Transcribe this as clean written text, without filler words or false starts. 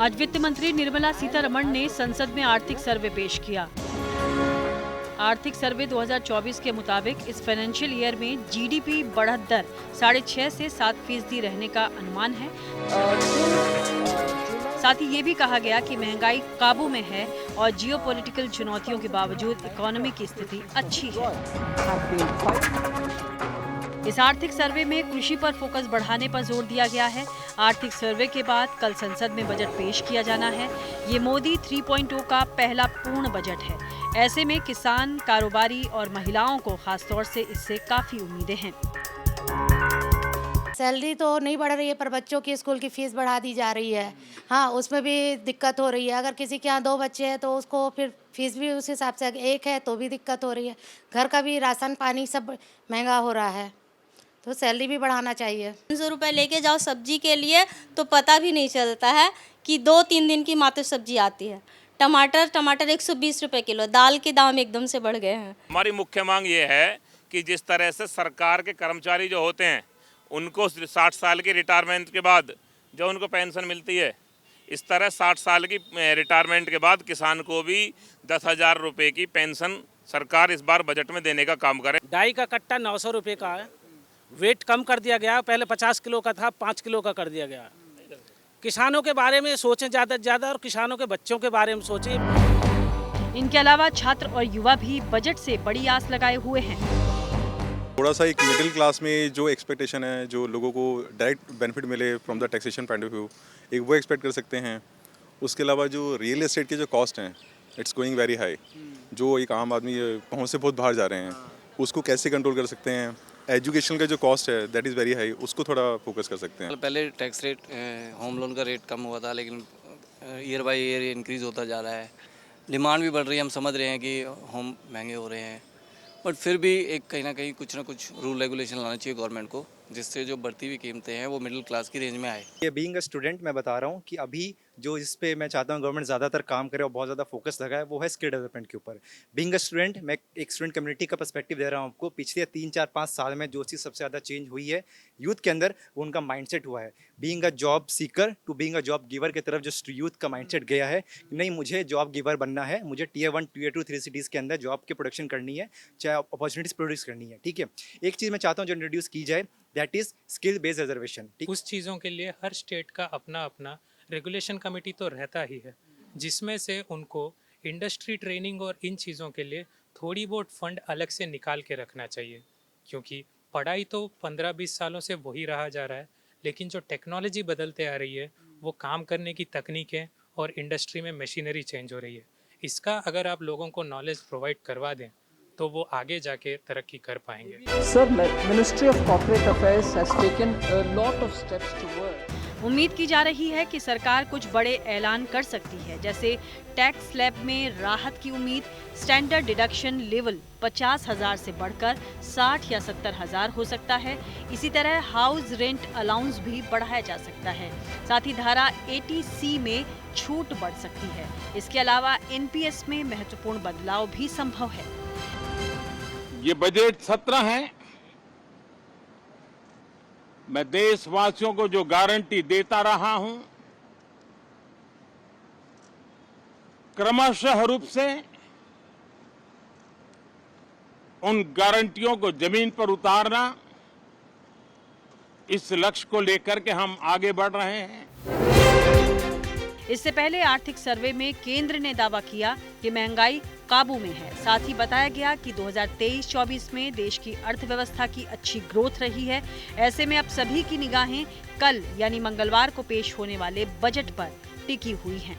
आज वित्त मंत्री निर्मला सीतारमण ने संसद में आर्थिक सर्वे पेश किया। आर्थिक सर्वे 2024 के मुताबिक इस फाइनेंशियल ईयर में जीडीपी बढ़त दर 6.5 से 7% रहने का अनुमान है। साथ ही ये भी कहा गया कि महंगाई काबू में है और जियोपॉलिटिकल चुनौतियों के बावजूद इकोनॉमी की स्थिति अच्छी है। इस आर्थिक सर्वे में कृषि पर फोकस बढ़ाने पर जोर दिया गया है। आर्थिक सर्वे के बाद कल संसद में बजट पेश किया जाना है। ये मोदी 3.0 का पहला पूर्ण बजट है। ऐसे में किसान, कारोबारी और महिलाओं को खासतौर से इससे काफी उम्मीदें हैं। सैलरी तो नहीं बढ़ रही है, पर बच्चों की स्कूल की फीस बढ़ा दी जा रही है। हाँ, उसमें भी दिक्कत हो रही है। अगर किसी के यहाँ 2 बच्चे हैं तो उसको फिर फीस भी उस हिसाब से, 1 है तो भी दिक्कत हो रही है। घर का भी राशन पानी सब महंगा हो रहा है, तो सैलरी भी बढ़ाना चाहिए। 300 रुपये लेके जाओ सब्जी के लिए तो पता भी नहीं चलता है कि 2-3 दिन की मात्र सब्जी आती है। टमाटर 120 रुपये किलो, दाल के दाम एकदम से बढ़ गए हैं। हमारी मुख्य मांग ये है कि जिस तरह से सरकार के कर्मचारी जो होते हैं उनको 60 साल की रिटायरमेंट के बाद जो उनको पेंशन मिलती है, इस तरह 60 साल की रिटायरमेंट के बाद किसान को भी 10,000 रुपये की पेंशन सरकार इस बार बजट में देने का काम करे। डाई का कट्टा 900 रुपये का है। वेट कम कर दिया गया, पहले 50 किलो का था, 5 किलो का कर दिया गया। किसानों के बारे में सोचें ज़्यादा से ज़्यादा और किसानों के बच्चों के बारे में सोचें। इनके अलावा छात्र और युवा भी बजट से बड़ी आस लगाए हुए हैं। थोड़ा सा एक मिडिल क्लास में जो एक्सपेक्टेशन है, जो लोगों को डायरेक्ट बेनिफिट मिले from the taxation point of view, एक वो एक्सपेक्ट कर सकते हैं। उसके अलावा जो रियल एस्टेट के जो कॉस्ट हैं, इट्स गोइंग वेरी हाई। जो एक आम आदमी पहुंच से बहुत बाहर जा रहे हैं, उसको कैसे कंट्रोल कर सकते हैं। एजुकेशन का जो कॉस्ट है दैट इज़ वेरी हाई, उसको थोड़ा फोकस कर सकते हैं। पहले टैक्स रेट, होम लोन का रेट कम हुआ था, लेकिन ईयर बाय ईयर इंक्रीज़ होता जा रहा है। डिमांड भी बढ़ रही है, हम समझ रहे हैं कि होम महंगे हो रहे हैं, बट फिर भी एक कहीं ना कहीं कुछ ना कुछ रूल रेगुलेशन लाना चाहिए गवर्नमेंट को, जिससे जो बढ़ती हुई कीमतें हैं वो मिडिल क्लास की रेंज में आए। ये बीइंग अ स्टूडेंट मैं बता रहा हूँ कि अभी जो इस पे मैं चाहता हूँ गवर्नमेंट ज़्यादातर काम करे और बहुत ज़्यादा फोकस लगाए, वो है स्किल डेवलपमेंट के ऊपर। बीइंग अ स्टूडेंट, मैं एक स्टूडेंट कम्युनिटी का पर्सपेक्टिव दे रहा हूँ आपको। पिछले 3-4-5 साल में जो चीज़ सबसे ज़्यादा चेंज हुई है यूथ के अंदर, वो उनका माइंडसेट हुआ है। Being a job seeker to being a job giver की तरफ जो यूथ का माइंडसेट गया है, नहीं मुझे जॉब गिवर बनना है, मुझे Tier 1, Tier 2, 3 सिटीज़ के अंदर जॉब की प्रोडक्शन करनी है, चाहे अपॉर्चुनिटीज़ प्रोड्यूस करनी है। ठीक है, एक चीज़ मैं चाहता हूँ जो इंट्रोड्यूस की जाए, that is skill based reservation. उस चीज़ों के लिए हर स्टेट का अपना अपना रेगुलेशन कमेटी तो रहता ही है, जिसमें से उनको इंडस्ट्री ट्रेनिंग और इन चीज़ों के लिए थोड़ी बहुत फंड अलग से निकाल के रखना चाहिए। क्योंकि पढ़ाई तो 15-20 सालों से वही रहा जा रहा है, लेकिन जो टेक्नोलॉजी बदलते आ रही है, वो काम करने की तकनीकें और इंडस्ट्री में मशीनरी चेंज हो रही है। इसका अगर आप लोगों को नॉलेज प्रोवाइड करवा दें तो वो आगे जाके तरक्की कर पाएंगे। Sir, ministry of corporate affairs has taken a lot of steps toward. उम्मीद की जा रही है कि सरकार कुछ बड़े ऐलान कर सकती है, जैसे टैक्स स्लैब में राहत की उम्मीद, स्टैंडर्ड डिडक्शन लेवल 50,000 से बढ़कर 60 या 70,000 हो सकता है। इसी तरह हाउस रेंट अलाउंस भी बढ़ाया जा सकता है। साथ ही धारा 80C में छूट बढ़ सकती है। इसके अलावा NPS में महत्वपूर्ण बदलाव भी संभव है। ये बजट सत्र है, मैं देशवासियों को जो गारंटी देता रहा हूं, क्रमशः रूप से उन गारंटियों को जमीन पर उतारना, इस लक्ष्य को लेकर के हम आगे बढ़ रहे हैं। इससे पहले आर्थिक सर्वे में केंद्र ने दावा किया कि महंगाई काबू में है। साथ ही बताया गया कि 2023-24 में देश की अर्थव्यवस्था की अच्छी ग्रोथ रही है। ऐसे में अब सभी की निगाहें कल यानी मंगलवार को पेश होने वाले बजट पर टिकी हुई हैं।